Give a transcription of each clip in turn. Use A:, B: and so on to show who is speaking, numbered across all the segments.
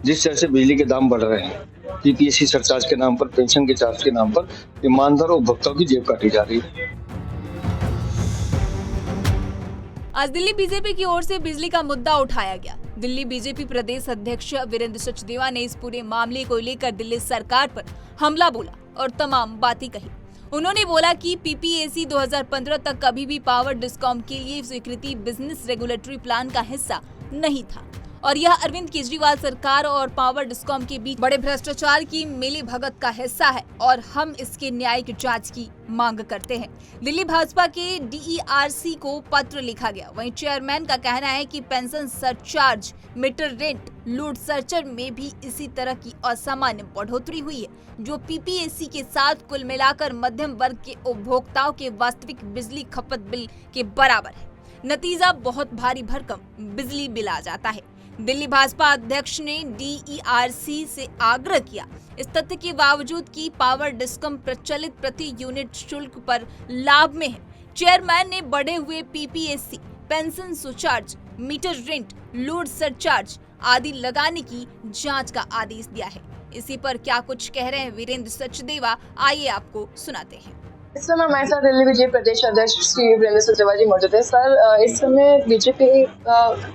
A: जिस तरह से बिजली के दाम बढ़ रहे हैं, पीपीएससी सरचार्ज के नाम पर, पेंशन के चार्ज के नाम पर ईमानदार उपभोक्ताओं की जेब काटी जा रही है।
B: आज दिल्ली बीजेपी की ओर से बिजली का मुद्दा उठाया गया। दिल्ली बीजेपी प्रदेश अध्यक्ष वीरेंद्र सचदेवा ने इस पूरे मामले को लेकर दिल्ली सरकार पर हमला बोला और तमाम बातें कही। उन्होंने बोला कि पीपीएसी 2015 तक कभी भी पावर डिस्कॉम के लिए स्वीकृति बिजनेस रेगुलेटरी प्लान का हिस्सा नहीं था और यह अरविंद केजरीवाल सरकार और पावर डिस्कॉम के बीच बड़े भ्रष्टाचार की मिलीभगत का हिस्सा है और हम इसके न्यायिक जांच की मांग करते हैं। दिल्ली भाजपा के डीईआरसी को पत्र लिखा गया। वहीं चेयरमैन का कहना है कि pension surcharge, meter rent, load searcher में भी इसी तरह की असामान्य बढ़ोतरी हुई है, जो पीपीएसी के साथ कुल मिलाकर मध्यम वर्ग के उपभोक्ताओं के वास्तविक बिजली खपत बिल के बराबर है। नतीजा बहुत भारी भरकम बिजली बिल आ जाता है। दिल्ली भाजपा अध्यक्ष ने डीईआरसी से आग्रह किया, इस तथ्य के बावजूद कि पावर डिस्कॉम प्रचलित प्रति यूनिट शुल्क पर लाभ में है, चेयरमैन ने बढ़े हुए PPAC, pension surcharge, meter rent, load surcharge आदि लगाने की जांच का आदेश दिया है। इसी पर क्या कुछ कह रहे हैं वीरेंद्र सचदेवा, आइए आपको सुनाते हैं।
C: इस समय हमारे साथ दिल्ली बीजेपी प्रदेश अध्यक्ष श्री वीरेंद्र सचदेवा जी मौजूद है। सर, इस समय बीजेपी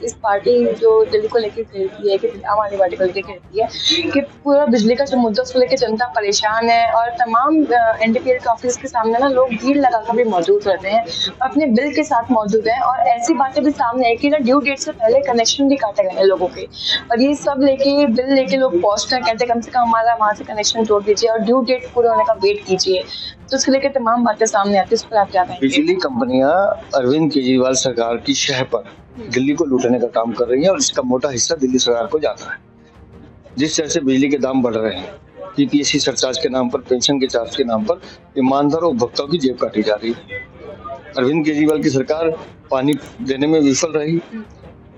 C: इस पार्टी जो दिल्ली को लेकर खेलती है, कि आम आदमी पार्टी को लेकर खेलती है कि पूरा बिजली का जो मुद्दा उसको लेकर जनता परेशान है और तमाम एनडीपीएल के ऑफिस के सामने ना लोग भीड़ लगाकर भी मौजूद रहते हैं, अपने बिल के साथ मौजूद हैं और ऐसी बातें भी सामने है कि ना ड्यू डेट से पहले कनेक्शन भी काटे गए हैं लोगों के, और ये सब लेके बिल लेके लोग पहुंचते हैं, कहते कम से कम हमारा वहाँ से कनेक्शन जोड़ दीजिए और ड्यू डेट पूरे होने का वेट कीजिए। तो उसके लेकर तमाम बातें सामने आती है, उस पर आप क्या कहेंगे?
A: बिजली कंपनियां अरविंद केजरीवाल सरकार की शह पर दिल्ली को लूटने का काम कर रही हैं और इसका मोटा हिस्सा दिल्ली सरकार को जाता है। जिस तरह से बिजली के दाम बढ़ रहे हैं, पीपीएससी सरचार्ज के नाम पर, पेंशन के चार्ज के नाम पर ईमानदार उपभोक्ताओं की जेब काटी जा रही है। अरविंद केजरीवाल की सरकार पानी देने में विफल रही,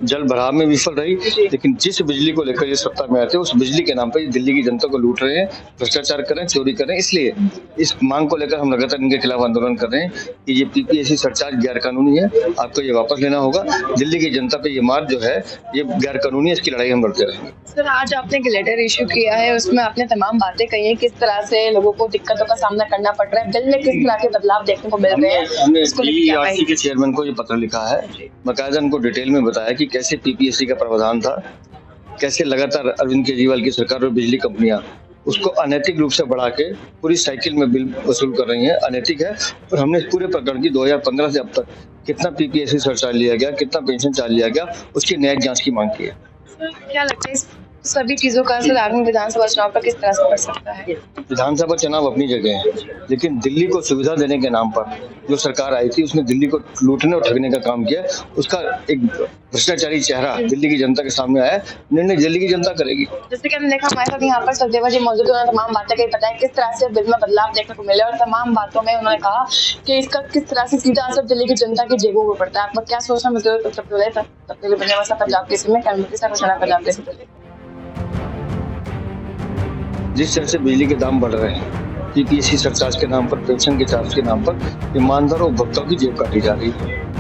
A: जल भराव में विफल रही, लेकिन जिस बिजली को लेकर ये सत्ता में आते हैं उस बिजली के नाम पर दिल्ली की जनता को लूट रहे हैं, भ्रष्टाचार कर रहे हैं, चोरी कर रहे हैं। इसलिए इस मांग को लेकर हम लगातार इनके खिलाफ आंदोलन कर रहे हैं कि ये पीपीएससी सरचार्ज गैर कानूनी है, आपको ये वापस लेना होगा। दिल्ली की जनता पे ये मार जो है ये गैर कानूनी है, इसकी लड़ाई हम लड़ते रहेंगे।
C: सर, आज आपने एक लेटर इश्यू किया है, उसमें आपने तमाम बातें कही हैं, किस तरह से लोगों को दिक्कतों का सामना करना पड़ रहा है, बिल में किस तरह के बदलाव देखने को मिल रहे हैं।
A: हमने डीईआरसी के चेयरमैन को ये पत्र लिखा है, बाकायदा उनको डिटेल में बताया कि कैसे पीपीएससी का प्रावधान था, कैसे लगातार अरविंद केजरीवाल की सरकार और बिजली कंपनियां उसको अनैतिक रूप से बढ़ा के पूरी साइकिल में बिल वसूल कर रही हैं, अनैतिक है। और हमने पूरे प्रकरण की 2015 से अब तक कितना पीपीएससी सरचार्ज लिया गया, कितना पेंशन चार्ज लिया गया, उसकी न्यायिक जांच की मांग की है।
C: क्या लगता है इस सभी चीजों का असर आगामी विधानसभा चुनाव पर किस तरह से पड़ सकता है?
A: विधानसभा चुनाव अपनी जगह है, लेकिन दिल्ली को सुविधा देने के नाम पर जो सरकार आई थी उसने दिल्ली को लूटने और ठगने का काम किया। उसका एक भ्रष्टाचारी चेहरा दिल्ली की जनता के सामने आया, निर्णय दिल्ली की जनता करेगी।
C: जैसे कि हमने देखा हमारे साथ यहाँ पर सचदेवा जी मौजूद है, उन्होंने तमाम बातें कही, बताया किस तरह से बिल में बदलाव देखने को मिले और तमाम बातों में उन्होंने कहा कि इसका किस तरह से सीधा असर दिल्ली की जनता की जेबों पर पड़ता है। आपका क्या सोचना पंजाब केसरी में पंजाब केसरी।
A: जिस तरह से बिजली के दाम बढ़ रहे हैं, पीपीएससी सरचार्ज के नाम पर, पेंशन के चार्ज के नाम पर ईमानदार उपभोक्ताओं की जेब काटी जा रही है।